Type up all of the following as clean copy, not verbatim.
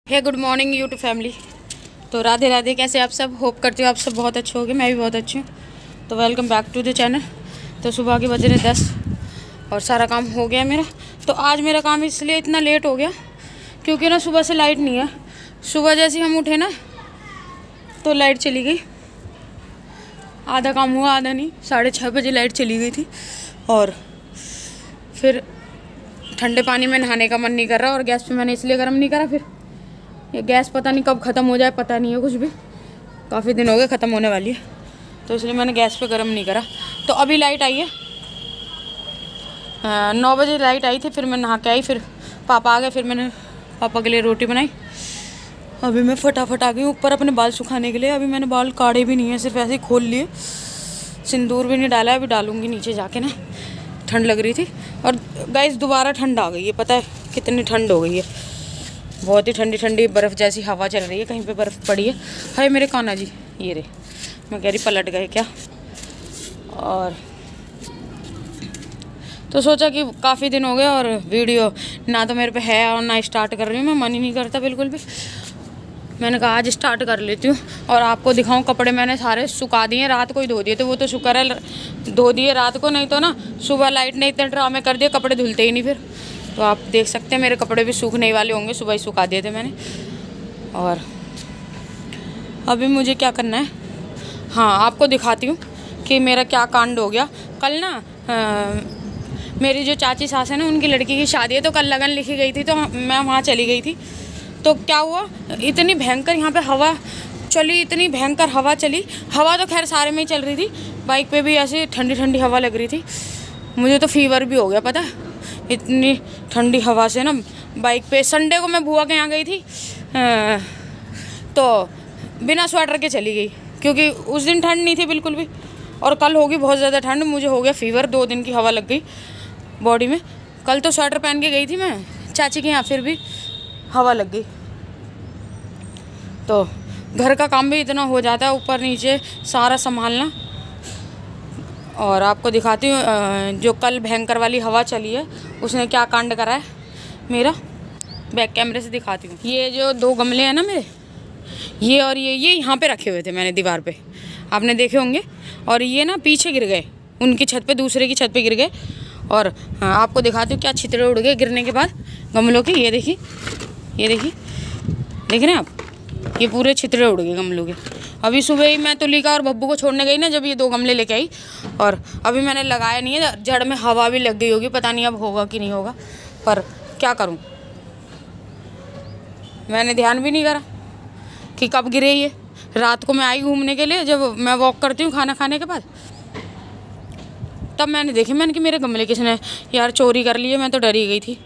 हे good morning YouTube family. तो राधे राधे, कैसे आप सब? होप करती हूँ आप सब बहुत अच्छे होंगे, मैं भी बहुत अच्छी हूँ। तो welcome back to the channel. तो सुबह के बज रहे 10 और सारा काम हो गया मेरा। तो आज मेरा काम इसलिए इतना लेट हो गया क्योंकि ना सुबह से लाइट नहीं है। सुबह जैसे ही हम उठे ना तो लाइट चली गई। आधा काम हुआ, आधा नहीं। 6:30 बजे लाइट चली गई थी और फिर ठंडे पानी में नहाने का मन नहीं कर रहा और गैस पे मैंने इसलिए गर्म नहीं करा। फिर ये गैस पता नहीं कब ख़त्म हो जाए, पता नहीं है कुछ भी। काफ़ी दिन हो गए, ख़त्म होने वाली है, तो इसलिए मैंने गैस पे गर्म नहीं करा। तो अभी लाइट आई है, 9 बजे लाइट आई थी। फिर मैं नहा के आई, फिर पापा आ गए, फिर मैंने पापा के लिए रोटी बनाई। अभी मैं फटाफट आ गई ऊपर अपने बाल सुखाने के लिए। अभी मैंने बाल काढ़े भी नहीं है, सिर्फ ऐसे ही खोल लिए। सिंदूर भी नहीं डाला, अभी डालूंगी नीचे जाके ना। ठंड लग रही थी और गाइस दोबारा ठंड आ गई है। पता है कितनी ठंड हो गई है? बहुत ही ठंडी ठंडी बर्फ़ जैसी हवा चल रही है। कहीं पे बर्फ़ पड़ी है। हाय मेरे कान्हा जी, ये रे, मैं कह रही पलट गए क्या। और तो सोचा कि काफ़ी दिन हो गए और वीडियो ना तो मेरे पे है और ना स्टार्ट कर रही हूँ। मैं मन ही नहीं करता बिल्कुल भी। मैंने कहा आज स्टार्ट कर लेती हूँ और आपको दिखाऊं। कपड़े मैंने सारे सुखा दिए, रात को ही धो दिए थे। वो तो शुक्र है धो दिए रात को, नहीं तो ना सुबह लाइट ने इतने ड्रामे कर दिए, कपड़े धुलते ही नहीं फिर। तो आप देख सकते हैं मेरे कपड़े भी सूखने ही वाले होंगे, सुबह ही सुखा दिए थे मैंने। और अभी मुझे क्या करना है, हाँ आपको दिखाती हूँ कि मेरा क्या कांड हो गया। कल ना मेरी जो चाची सास है ना, उनकी लड़की की शादी है। तो कल लगन लिखी गई थी, तो मैं वहाँ चली गई थी। तो क्या हुआ, इतनी भयंकर यहाँ पे हवा चली, इतनी भयंकर हवा चली। हवा तो खैर सारे में ही चल रही थी, बाइक पे भी ऐसे ठंडी ठंडी हवा लग रही थी। मुझे तो फीवर भी हो गया, पता है, इतनी ठंडी हवा से ना। बाइक पे संडे को मैं बुआ के यहाँ गई थी, तो बिना स्वेटर के चली गई क्योंकि उस दिन ठंड नहीं थी बिल्कुल भी। और कल होगी बहुत ज़्यादा ठंड। मुझे हो गया फीवर, 2 दिन की हवा लग गई बॉडी में। कल तो स्वेटर पहन के गई थी मैं चाची के यहाँ, फिर भी हवा लग गई। तो घर का काम भी इतना हो जाता है, ऊपर नीचे सारा संभालना। और आपको दिखाती हूँ जो कल भयंकर वाली हवा चली है उसने क्या कांड करा है मेरा। बैक कैमरे से दिखाती हूँ। ये जो 2 गमले हैं ना मेरे, ये और ये यहाँ पे रखे हुए थे मैंने दीवार पे, आपने देखे होंगे। और ये ना पीछे गिर गए, उनकी छत पे, दूसरे की छत पे गिर गए। और हाँ आपको दिखाती हूँ क्या छितरे उड़ गए गिरने के बाद गमलों के। ये देखिए, ये देखिए, देख रहे हैं आप, ये पूरे छितरे उड़ गए गमलों के। अभी सुबह ही मैं तुलिका और बब्बू को छोड़ने गई ना, जब ये 2 गमले लेके आई। और अभी मैंने लगाया नहीं है, जड़ में हवा भी लग गई होगी, पता नहीं अब होगा कि नहीं होगा, पर क्या करूं, मैंने ध्यान भी नहीं करा कि कब गिरे ये। रात को मैं आई घूमने के लिए, जब मैं वॉक करती हूँ खाना खाने के बाद, तब मैंने देखे। मैंने कि मेरे गमले किसने यार चोरी कर लिए। मैं तो डरी गई थी,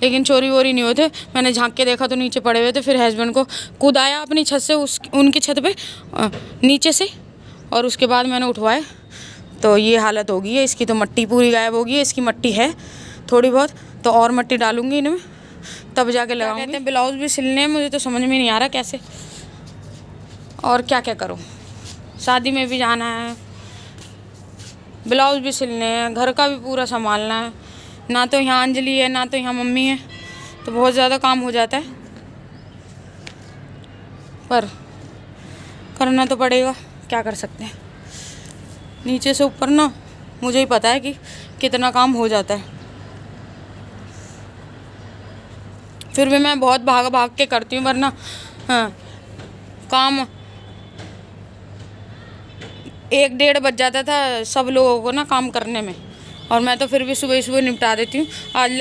लेकिन चोरी वोरी नहीं हुए थे। मैंने झांक के देखा तो नीचे पड़े हुए थे। फिर हस्बैंड को कूदाया अपनी छत से, उनकी छत पे नीचे से, और उसके बाद मैंने उठवाया। तो ये हालत हो गई है इसकी। तो मट्टी पूरी गायब हो गई है। इसकी मट्टी है थोड़ी बहुत, तो और मट्टी डालूंगी इनमें, तब जाके लगाऊंगी। कहते हैं ब्लाउज भी सिलने हैं, मुझे तो समझ में नहीं आ रहा कैसे और क्या क्या करूँ। शादी में भी जाना है, ब्लाउज भी सिलने हैं, घर का भी पूरा संभालना है। ना तो यहाँ अंजलि है, ना तो यहाँ मम्मी है, तो बहुत ज़्यादा काम हो जाता है। पर करना तो पड़ेगा, क्या कर सकते हैं। नीचे से ऊपर ना मुझे ही पता है कि कितना काम हो जाता है। फिर भी मैं बहुत भाग भाग के करती हूँ, वरना काम 1-1:30 बज जाता था सब लोगों को ना काम करने में। और मैं तो फिर भी सुबह ही सुबह निपटा देती हूँ। आज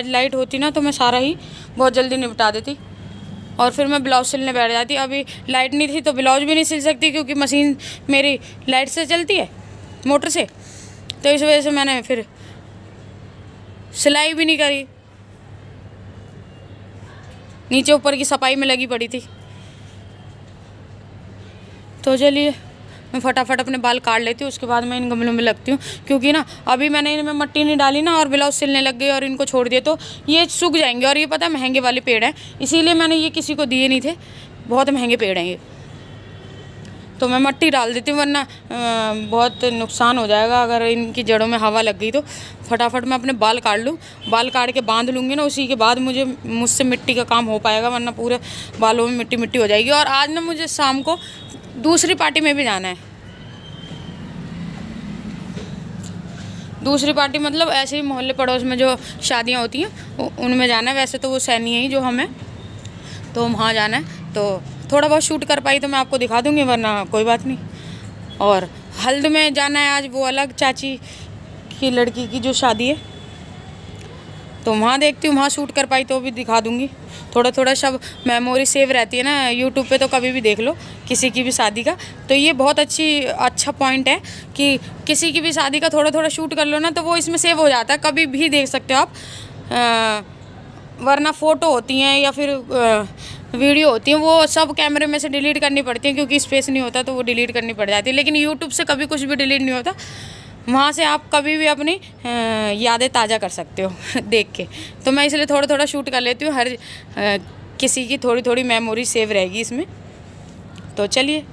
लाइट होती ना तो मैं सारा ही बहुत जल्दी निपटा देती और फिर मैं ब्लाउज सिलने बैठ जाती। अभी लाइट नहीं थी तो ब्लाउज भी नहीं सिल सकती क्योंकि मशीन मेरी लाइट से चलती है, मोटर से। तो इस वजह से मैंने फिर सिलाई भी नहीं करी, नीचे ऊपर की सफाई में लगी पड़ी थी। तो चलिए मैं फटाफट अपने बाल काट लेती हूँ, उसके बाद मैं इन गमलों में लगती हूँ। क्योंकि ना अभी मैंने इनमें मट्टी नहीं डाली ना और ब्लाउज सिलने लग गई और इनको छोड़ दिए तो ये सूख जाएंगे। और ये पता है महंगे वाले पेड़ हैं, इसीलिए मैंने ये किसी को दिए नहीं थे। बहुत महंगे पेड़ हैं ये। तो मैं मिट्टी डाल देती हूँ, वरना बहुत नुकसान हो जाएगा अगर इनकी जड़ों में हवा लग गई। तो फटाफट मैं अपने बाल काट लूँ, बाल काट के बांध लूँगी ना, उसी के बाद मुझसे मिट्टी का काम हो पाएगा, वरना पूरे बालों में मिट्टी मिट्टी हो जाएगी। और आज ना मुझे शाम को दूसरी पार्टी में भी जाना है। दूसरी पार्टी मतलब ऐसे ही मोहल्ले पड़ोस में जो शादियाँ होती हैं उनमें जाना है। वैसे तो वो सैनी है ही जो हमें, तो वहाँ जाना है। तो थोड़ा बहुत शूट कर पाई तो मैं आपको दिखा दूँगी, वरना कोई बात नहीं। और हल्द में जाना है आज, वो अलग चाची की लड़की की जो शादी है, तो वहाँ देखती हूँ, वहाँ शूट कर पाई तो भी दिखा दूँगी। थोड़ा थोड़ा सब मेमोरी सेव रहती है ना यूट्यूब पे, तो कभी भी देख लो किसी की भी शादी का। तो ये बहुत अच्छा पॉइंट है कि किसी की भी शादी का थोड़ा थोड़ा शूट कर लो ना, तो वो इसमें सेव हो जाता है, कभी भी देख सकते हो आप। वरना फ़ोटो होती हैं या फिर वीडियो होती हैं, वो सब कैमरे में से डिलीट करनी पड़ती हैं, क्योंकि स्पेस नहीं होता तो वो डिलीट करनी पड़ जाती है। लेकिन यूट्यूब से कभी कुछ भी डिलीट नहीं होता, वहाँ से आप कभी भी अपनी यादें ताज़ा कर सकते हो देख के। तो मैं इसलिए थोड़ा थोड़ा शूट कर लेती हूँ, हर किसी की थोड़ी थोड़ी मेमोरी सेव रहेगी इसमें। तो चलिए,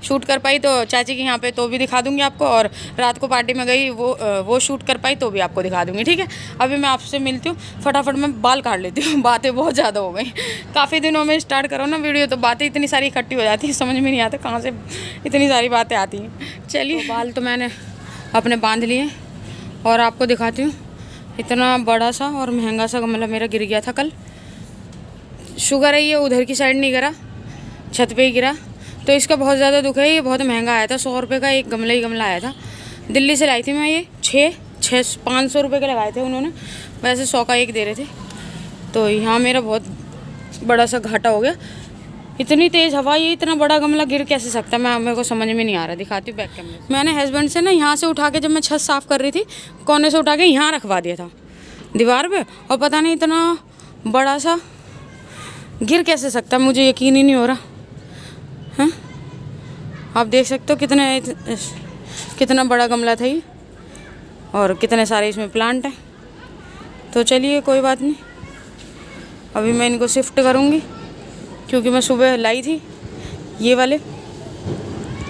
शूट कर पाई तो चाची के यहाँ पे तो भी दिखा दूँगी आपको, और रात को पार्टी में गई वो शूट कर पाई तो भी आपको दिखा दूँगी, ठीक है। अभी मैं आपसे मिलती हूँ, फटाफट मैं बाल काट लेती हूँ, बातें बहुत ज़्यादा हो गई। काफ़ी दिनों में स्टार्ट करो ना वीडियो तो बातें इतनी सारी इकट्ठी हो जाती है, समझ में नहीं आता कहाँ से इतनी सारी बातें आती हैं। चलिए, तो बाल तो मैंने अपने बांध लिए और आपको दिखाती हूँ। इतना बड़ा सा और महंगा सा गमला मेरा गिर गया था कल। शुगर है ये उधर की साइड नहीं गिरा, छत पे ही गिरा, तो इसका बहुत ज़्यादा दुख है। ये बहुत महंगा आया था, 100 रुपये का एक गमला आया था। दिल्ली से लाई थी मैं ये, 500 रुपये के लगाए थे उन्होंने, वैसे 100 का एक दे रहे थे। तो यहाँ मेरा बहुत बड़ा सा घाटा हो गया। इतनी तेज़ हवा, ये इतना बड़ा गमला गिर कैसे सकता है, मेरे को समझ में नहीं आ रहा। दिखाती हूँ बैक कैमरे। मैंने हस्बैंड से ना यहाँ से उठा के, जब मैं छत साफ़ कर रही थी, कोने से उठा के यहाँ रखवा दिया था दीवार पे, और पता नहीं इतना बड़ा सा गिर कैसे सकता है, मुझे यकीन ही नहीं हो रहा है। आप देख सकते हो कितना बड़ा गमला था ये, और कितने सारे इसमें प्लांट हैं। तो चलिए, कोई बात नहीं, अभी मैं इनको शिफ्ट करूँगी, क्योंकि मैं सुबह लाई थी ये वाले।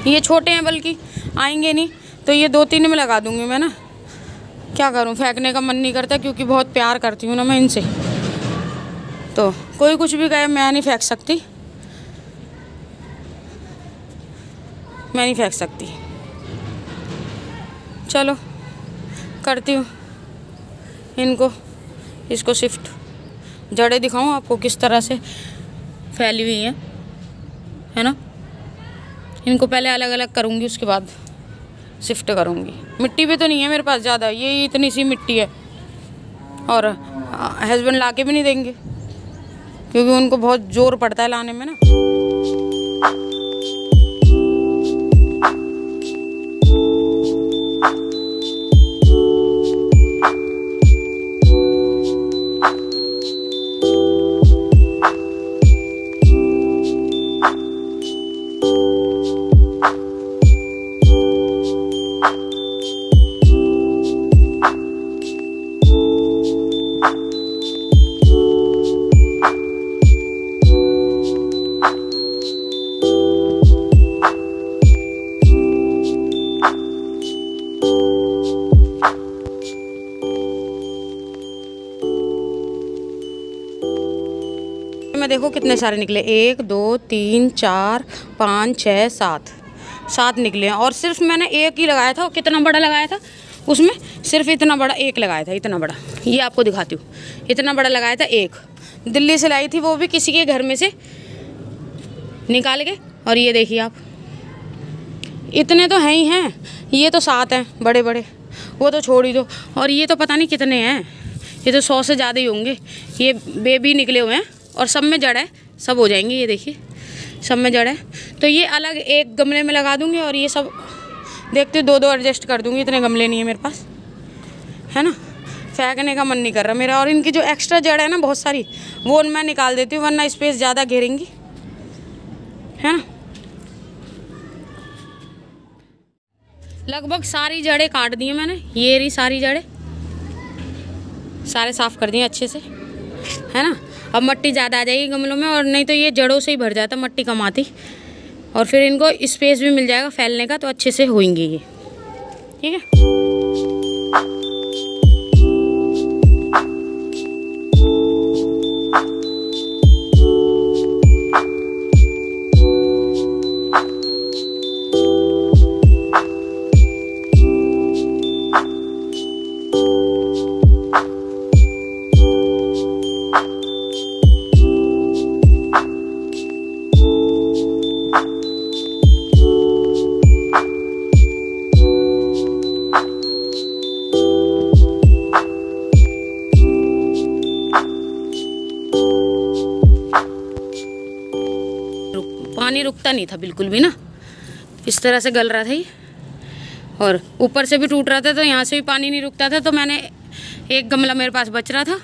ये छोटे हैं, बल्कि आएंगे नहीं, तो ये 2-3 में लगा दूँगी मैं ना। क्या करूँ, फेंकने का मन नहीं करता, क्योंकि बहुत प्यार करती हूँ ना मैं इनसे। तो कोई कुछ भी कहे, मैं नहीं फेंक सकती, मैं नहीं फेंक सकती। चलो करती हूँ इसको शिफ्ट। जड़ें दिखाऊँ आपको किस तरह से फैली हुई हैं, है ना। इनको पहले अलग अलग करूँगी, उसके बाद शिफ्ट करूँगी। मिट्टी भी तो नहीं है मेरे पास ज़्यादा, ये इतनी सी मिट्टी है, और हस्बैंड ला के भी नहीं देंगे, क्योंकि उनको बहुत ज़ोर पड़ता है लाने में ना। देखो कितने सारे निकले, 1 2 3 4 5 6 7 निकले हैं। और सिर्फ मैंने एक ही लगाया था, कितना बड़ा लगाया था उसमें, सिर्फ इतना बड़ा एक लगाया था, इतना बड़ा। ये आपको दिखाती हूँ, इतना बड़ा लगाया था एक, दिल्ली से लाई थी, वो भी किसी के घर में से निकाल के। और ये देखिए आप, इतने तो हैं ही हैं, ये तो 7 हैं बड़े बड़े, वो तो छोड़ ही दो। और ये तो पता नहीं कितने हैं, ये तो 100 से ज़्यादा ही होंगे। ये बेबी निकले हुए हैं, और सब में जड़ है, सब हो जाएंगे। ये देखिए सब में जड़ है, तो ये अलग एक गमले में लगा दूंगी, और ये सब देखते 2-2 एडजस्ट कर दूंगी। इतने गमले नहीं है मेरे पास, है ना। फेंकने का मन नहीं कर रहा मेरा। और इनकी जो एक्स्ट्रा जड़ है ना बहुत सारी, वो मैं निकाल देती हूँ, वरना स्पेस ज़्यादा घेरेंगी, है ना। लगभग सारी जड़ें काट दी हैं मैंने, ये रही सारी जड़ें, सारे साफ़ कर दिए अच्छे से, है ना। अब मिट्टी ज़्यादा आ जाएगी गमलों में, और नहीं तो ये जड़ों से ही भर जाता, मिट्टी कम आती। और फिर इनको स्पेस भी मिल जाएगा फैलने का, तो अच्छे से होंगे ये। ठीक है। पानी रुकता नहीं था बिल्कुल भी ना, इस तरह से गल रहा था ये, और ऊपर से भी टूट रहा था, तो यहाँ से भी पानी नहीं रुकता था। तो मैंने एक गमला मेरे पास बच रहा था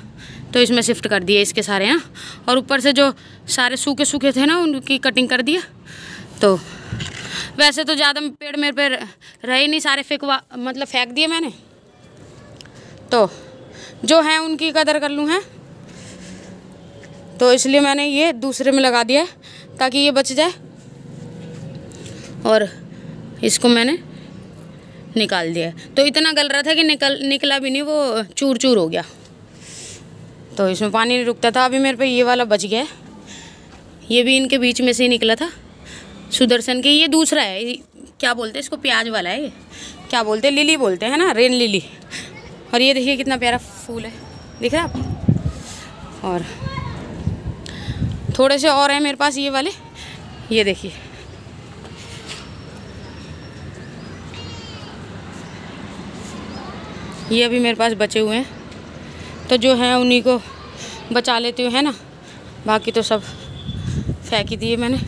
तो इसमें शिफ्ट कर दिया इसके सारे यहाँ, और ऊपर से जो सारे सूखे सूखे थे ना उनकी कटिंग कर दिया। तो वैसे तो ज़्यादा पेड़ मेरे पे रहे नहीं, सारे फेंक दिए मैंने, तो जो हैं उनकी कदर कर लूँ हैं, तो इसलिए मैंने ये दूसरे में लगा दिया है ताकि ये बच जाए। और इसको मैंने निकाल दिया, तो इतना गल रहा था कि निकला भी नहीं, वो चूर चूर हो गया, तो इसमें पानी नहीं रुकता था। अभी मेरे पे ये वाला बच गया है, ये भी इनके बीच में से ही निकला था सुदर्शन के। ये दूसरा है, क्या बोलते हैं इसको, प्याज वाला है ये, क्या बोलते हैं, लिली बोलते हैं ना, रेन लिली। और ये देखिए कितना प्यारा फूल है, दिख रहा है आपको। और थोड़े से और हैं मेरे पास ये वाले, ये देखिए, ये अभी मेरे पास बचे हुए हैं, तो जो हैं उन्हीं को बचा लेती हूँ, है ना, बाकी तो सब फेंक ही दिए मैंने।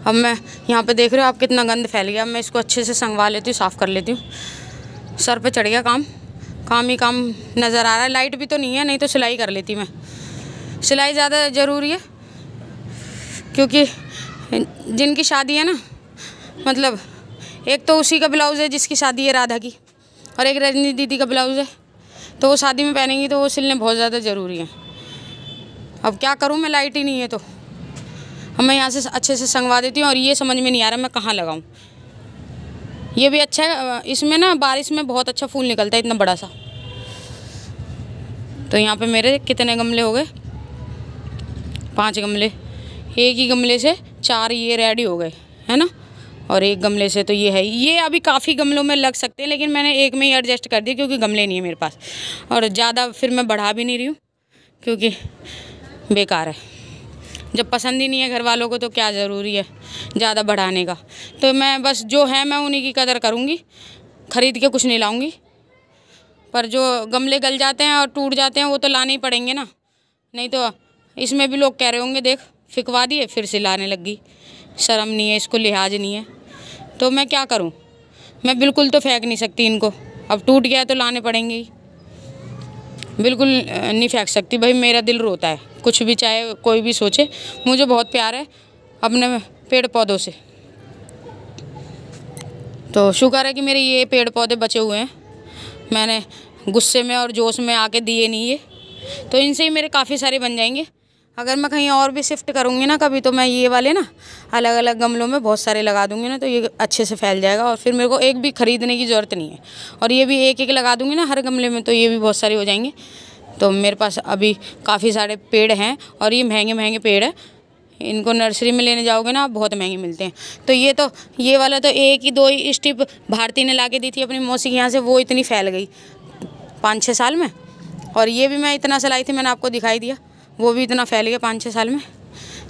अब मैं यहाँ पे देख रहे हो आप कितना गंद फैल गया, अब मैं इसको अच्छे से संगवा लेती हूँ, साफ़ कर लेती हूँ। सर पे चढ़ गया काम ही काम नज़र आ रहा है। लाइट भी तो नहीं है, नहीं तो सिलाई कर लेती मैं, सिलाई ज़्यादा ज़रूरी है, क्योंकि जिनकी शादी है ना, मतलब एक तो उसी का ब्लाउज़ है जिसकी शादी है राधा की, और एक रजनी दीदी का ब्लाउज़ है, तो वो शादी में पहनेंगी तो वो सिलने बहुत ज़्यादा ज़रूरी है। अब क्या करूँ मैं, लाइट ही नहीं है, तो अब मैं यहाँ से अच्छे से संगवा देती हूँ। और ये समझ में नहीं आ रहा मैं कहाँ लगाऊँ। ये भी अच्छा है, इसमें ना बारिश में बहुत अच्छा फूल निकलता है, इतना बड़ा सा। तो यहाँ पे मेरे कितने गमले हो गए, 5 गमले, एक ही गमले से 4 ये रेडी हो गए, है ना, और एक गमले से तो ये है। ये अभी काफ़ी गमलों में लग सकते हैं, लेकिन मैंने एक में ही एडजस्ट कर दिया क्योंकि गमले नहीं है मेरे पास, और ज़्यादा फिर मैं बढ़ा भी नहीं रही हूँ क्योंकि बेकार है। जब पसंद ही नहीं है घर वालों को तो क्या ज़रूरी है ज़्यादा बढ़ाने का। तो मैं बस जो है मैं उन्हीं की कदर करूँगी, ख़रीद के कुछ नहीं लाऊँगी। पर जो गमले गल जाते हैं और टूट जाते हैं वो तो लाने ही पड़ेंगे ना, नहीं तो इसमें भी लोग कह रहे होंगे देख फिकवा दिए फिर से लाने लग गई, शर्म नहीं है इसको, लिहाज नहीं है। तो मैं क्या करूं, मैं बिल्कुल तो फेंक नहीं सकती इनको, अब टूट गया तो लाने पड़ेंगे ही, बिल्कुल नहीं फेंक सकती भाई। मेरा दिल रोता है, कुछ भी चाहे कोई भी सोचे, मुझे बहुत प्यार है अपने पेड़ पौधों से। तो शुक्र है कि मेरे ये पेड़ पौधे बचे हुए हैं, मैंने गुस्से में और जोश में आके दिए नहीं ये, तो इनसे ही मेरे काफ़ी सारे बन जाएंगे। अगर मैं कहीं और भी शिफ्ट करूँगी ना कभी, तो मैं ये वाले ना अलग अलग गमलों में बहुत सारे लगा दूँगी ना, तो ये अच्छे से फैल जाएगा और फिर मेरे को एक भी ख़रीदने की ज़रूरत नहीं है। और ये भी एक एक लगा दूँगी ना हर गमले में, तो ये भी बहुत सारे हो जाएंगे। तो मेरे पास अभी काफ़ी सारे पेड़ हैं और ये महंगे महंगे पेड़ है, इनको नर्सरी में लेने जाओगे ना आप बहुत महंगे मिलते हैं। तो ये वाला तो 1 ही 2 ही स्टिप भारती ने ला के दी थी अपनी मौसी के यहाँ से, वो इतनी फैल गई 5-6 साल में। और ये भी मैं इतना सा लाई थी, मैंने आपको दिखाई दिया, वो भी इतना फैल गया 5-6 साल में।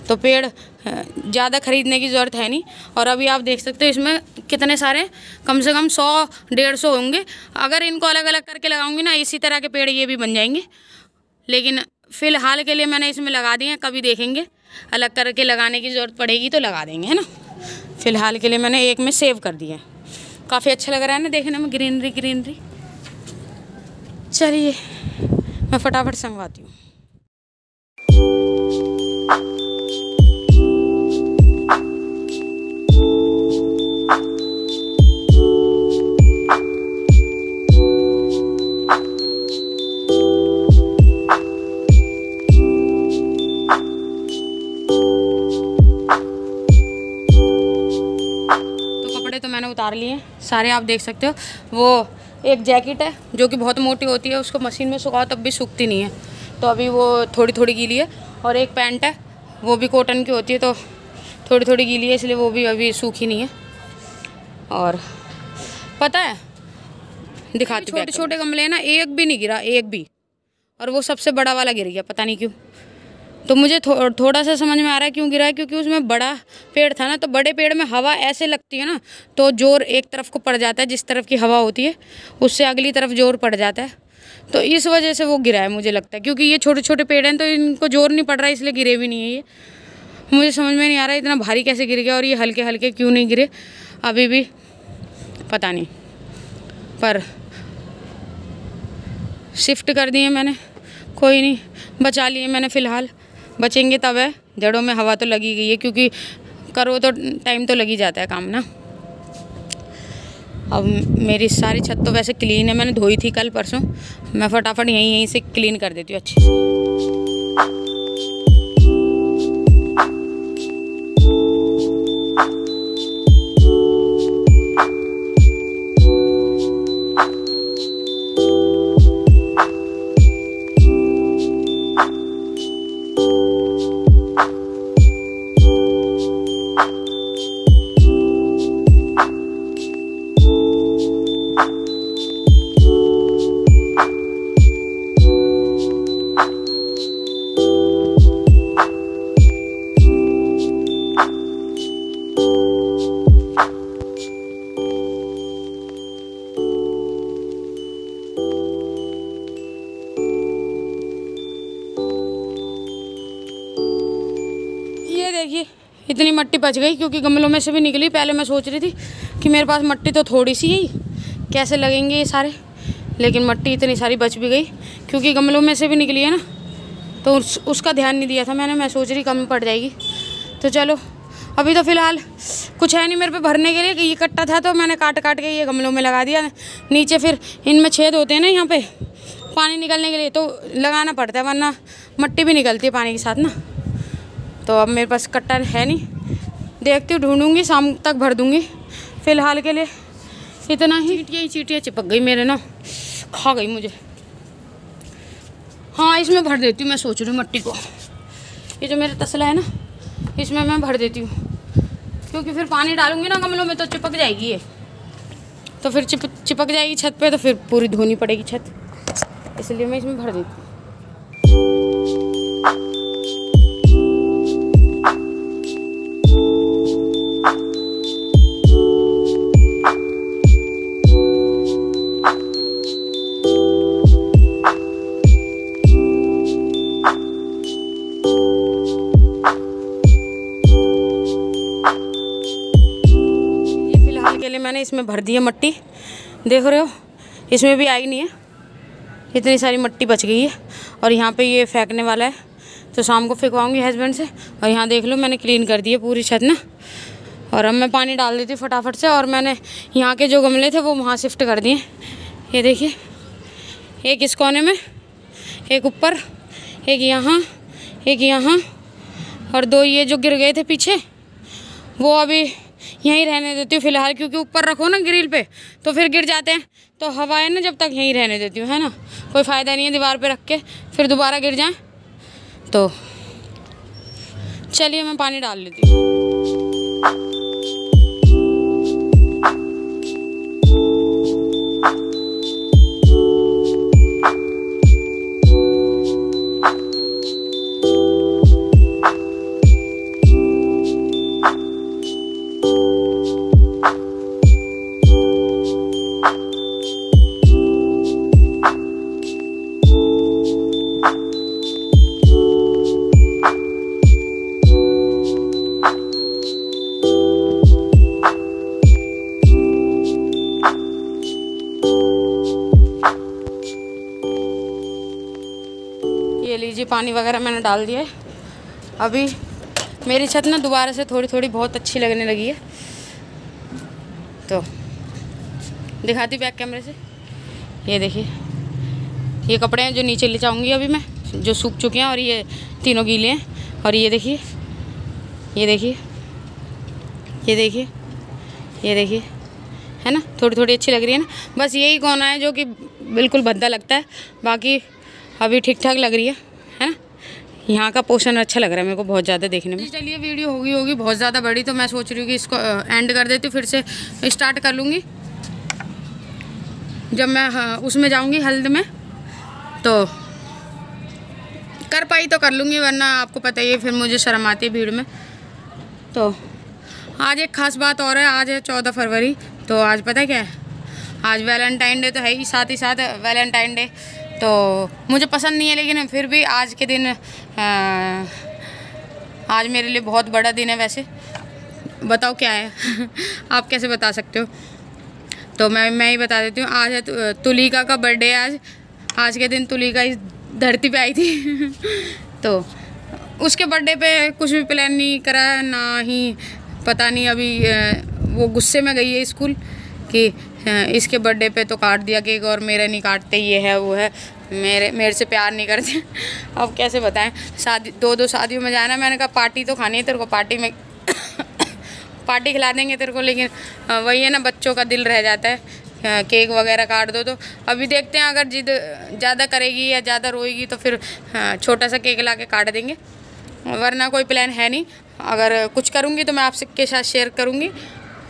तो पेड़ ज़्यादा ख़रीदने की ज़रूरत है नहीं। और अभी आप देख सकते हो इसमें कितने सारे, कम से कम 100-150 होंगे। अगर इनको अलग अलग करके लगाऊंगी ना, इसी तरह के पेड़ ये भी बन जाएंगे। लेकिन फ़िलहाल के लिए मैंने इसमें लगा दिए हैं, कभी देखेंगे अलग करके लगाने की ज़रूरत पड़ेगी तो लगा देंगे, है ना। फ़िलहाल के लिए मैंने एक में सेव कर दिया है। काफ़ी अच्छा लग रहा है ना देखने में, ग्रीनरी। चलिए मैं फटाफट संगवाती हूँ। उतार लिए सारे, आप देख सकते हो। वो एक जैकेट है जो कि बहुत मोटी होती है, उसको मशीन में सुखाओ तब भी सूखती नहीं है, तो अभी वो थोड़ी थोड़ी गीली है। और एक पैंट है, वो भी कॉटन की होती है, तो थोड़ी थोड़ी गीली है, इसलिए वो भी अभी सूखी नहीं है। और पता है, दिखाती हूँ, छोटे छोटे गमले हैं ना, एक भी नहीं गिरा, एक भी। और वो सबसे बड़ा वाला गिर गया, पता नहीं क्यों। तो मुझे थोड़ा सा समझ में आ रहा है क्यों गिरा है, क्योंकि उसमें बड़ा पेड़ था ना, तो बड़े पेड़ में हवा ऐसे लगती है ना, तो जोर एक तरफ को पड़ जाता है, जिस तरफ की हवा होती है उससे अगली तरफ जोर पड़ जाता है, तो इस वजह से वो गिरा है मुझे लगता है। क्योंकि ये छोटे छोटे पेड़ हैं तो इनको जोर नहीं पड़ रहा है, इसलिए गिरे भी नहीं है ये। मुझे समझ में नहीं आ रहा है इतना भारी कैसे गिर गया, और ये हल्के हल्के क्यों नहीं गिरे अभी भी पता नहीं। पर शिफ्ट कर दिए मैंने, कोई नहीं, बचा लिए मैंने फ़िलहाल। बचेंगे तब है, जड़ों में हवा तो लगी गई है, क्योंकि करो तो टाइम तो लग ही जाता है काम ना। अब मेरी सारी छत तो वैसे क्लीन है, मैंने धोई थी कल परसों, मैं फटाफट यहीं से क्लीन कर देती हूँ अच्छे से। देखिए इतनी मट्टी बच गई, क्योंकि गमलों में से भी निकली। पहले मैं सोच रही थी कि मेरे पास मट्टी तो थोड़ी सी ही, कैसे लगेंगे ये सारे, लेकिन मट्टी इतनी सारी बच भी गई, क्योंकि गमलों में से भी निकली है ना, तो उसका ध्यान नहीं दिया था मैंने। मैं सोच रही कम पड़ जाएगी। तो चलो अभी तो फ़िलहाल कुछ है नहीं मेरे पे भरने के लिए, कि ये कट्टा था तो मैंने काट काट के ये गमलों में लगा दिया। नीचे फिर इनमें छेद होते हैं ना, यहाँ पे पानी निकलने के लिए, तो लगाना पड़ता है, वरना मट्टी भी निकलती है पानी के साथ ना। तो अब मेरे पास कट्टा है नहीं, देखती हूँ, ढूंढूंगी, शाम तक भर दूंगी। फ़िलहाल के लिए इतना ही। चींटियाँ चिपक गई मेरे ना, खा गई मुझे। हाँ इसमें भर देती हूँ, मैं सोच रही हूँ मट्टी को, ये जो मेरा तसला है ना, इसमें मैं भर देती हूँ, क्योंकि फिर पानी डालूंगी ना गमलों में तो चिपक जाएगी ये, तो फिर चिपक जाएगी छत पे, तो फिर पूरी धोनी पड़ेगी छत, इसलिए मैं इसमें भर देती हूँ। मैंने इसमें भर दी है मट्टी, देख रहे हो, इसमें भी आई नहीं है, इतनी सारी मट्टी बच गई है। और यहाँ पे ये फेंकने वाला है, तो शाम को फेंकवाऊंगी हस्बैंड से। और यहाँ देख लो मैंने क्लीन कर दी है पूरी छत ना, और अब मैं पानी डाल देती हूँ फटाफट से। और मैंने यहाँ के जो गमले थे वो वहाँ शिफ्ट कर दिए। ये देखिए, एक इस कोने में, एक ऊपर, एक यहाँ, और दो ये जो गिर गए थे पीछे, वो अभी यहीं रहने देती हूँ फ़िलहाल, क्योंकि ऊपर रखो ना ग्रिल पे तो फिर गिर जाते हैं, तो हवा है ना, जब तक यहीं रहने देती हूँ, है ना, कोई फ़ायदा नहीं है दीवार पे रख के फिर दोबारा गिर जाएं। तो चलिए मैं पानी डाल लेती हूँ। ये लीजिए पानी वगैरह मैंने डाल दिया है। अभी मेरी छत ना दोबारा से थोड़ी थोड़ी बहुत अच्छी लगने लगी है, तो दिखाती बैक कैमरे से। ये देखिए, ये कपड़े हैं जो नीचे ले जाऊंगी अभी मैं, जो सूख चुके हैं, और ये तीनों गीले हैं। और ये देखिए, ये देखिए, ये देखिए, ये देखिए, है ना, थोड़ी थोड़ी अच्छी लग रही है ना। बस यही कोना है जो कि बिल्कुल भद्दा लगता है, बाकी अभी ठीक ठाक लग रही है ना। यहाँ का पोर्शन अच्छा लग रहा है मेरे को बहुत ज़्यादा देखने में। चलिए वीडियो होगी बहुत ज़्यादा बड़ी, तो मैं सोच रही हूँ कि इसको एंड कर देती हूँ, फिर से स्टार्ट कर लूँगी जब मैं उसमें जाऊँगी हल्द में, तो कर पाई तो कर लूँगी, वरना आपको पता ही है फिर मुझे शर्म आती है भीड़ में। तो आज एक ख़ास बात और है, आज है 14 फरवरी। तो आज पता है क्या है, आज वैलेंटाइन डे तो है ही, साथ वैलेंटाइन डे तो मुझे पसंद नहीं है, लेकिन फिर भी आज के दिन आज मेरे लिए बहुत बड़ा दिन है। वैसे बताओ क्या है आप कैसे बता सकते हो, तो मैं ही बता देती हूँ। आज है तुलिका का बर्थडे है। आज के दिन तुलिका इस धरती पे आई थी तो उसके बर्थडे पे कुछ भी प्लान नहीं करा, ना ही पता नहीं अभी वो गुस्से में गई है स्कूल कि इसके बर्थडे पे तो काट दिया केक और मेरे नहीं काटते, ये है वो है, मेरे से प्यार नहीं करते अब कैसे बताएं। शादी दो शादियों में जाना, मैंने कहा पार्टी तो खानी है तेरे को, पार्टी में पार्टी खिला देंगे तेरे को, लेकिन वही है ना, बच्चों का दिल रह जाता है, केक वगैरह काट दो। तो अभी देखते हैं, अगर जिद ज़्यादा करेगी या ज़्यादा रोएगी तो फिर छोटा सा केक ला के काट देंगे, वरना कोई प्लान है नहीं। अगर कुछ करूँगी तो मैं आपसे के साथ शेयर करूँगी।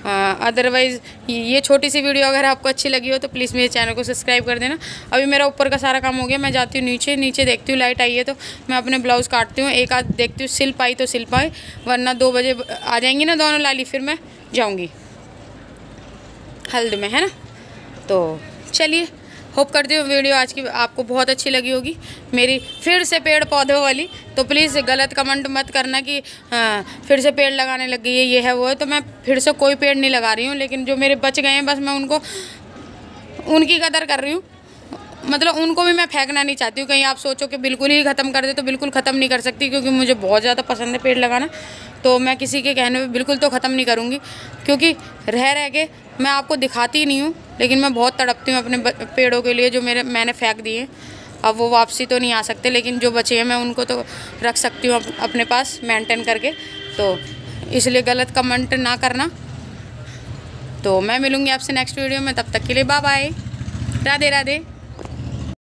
अदरवाइज़ ये छोटी सी वीडियो अगर आपको अच्छी लगी हो तो प्लीज़ मेरे चैनल को सब्सक्राइब कर देना। अभी मेरा ऊपर का सारा काम हो गया, मैं जाती हूँ नीचे देखती हूँ लाइट आई है तो मैं अपने ब्लाउज़ काटती हूँ, एक आध देखती हूँ सिल पाई तो सिल पाई, वरना 2 बजे आ जाएंगी ना दोनों लाली, फिर मैं जाऊँगी हल्द में, है ना। तो चलिए, होप करती हूँ वीडियो आज की आपको बहुत अच्छी लगी होगी, मेरी फिर से पेड़ पौधों वाली। तो प्लीज़ गलत कमेंट मत करना कि फिर से पेड़ लगाने लग गई है, ये है वो है। तो मैं फिर से कोई पेड़ नहीं लगा रही हूँ, लेकिन जो मेरे बच गए हैं बस मैं उनकी कदर कर रही हूँ। मतलब उनको भी मैं फेंकना नहीं चाहती हूँ, कहीं आप सोचो कि बिल्कुल ही ख़त्म कर दे, तो बिल्कुल ख़त्म नहीं कर सकती, क्योंकि मुझे बहुत ज़्यादा पसंद है पेड़ लगाना। तो मैं किसी के कहने पे बिल्कुल तो ख़त्म नहीं करूँगी, क्योंकि रह के मैं आपको दिखाती नहीं हूँ, लेकिन मैं बहुत तड़पती हूँ अपने पेड़ों के लिए जो मैंने फेंक दिए। अब वो वापसी तो नहीं आ सकते, लेकिन जो बचे हैं मैं उनको तो रख सकती हूँ अपने पास मेंटेन करके। तो इसलिए गलत कमेंट ना करना। तो मैं मिलूँगी आपसे नेक्स्ट वीडियो में, तब तक के लिए बाय बाय, राधे राधे।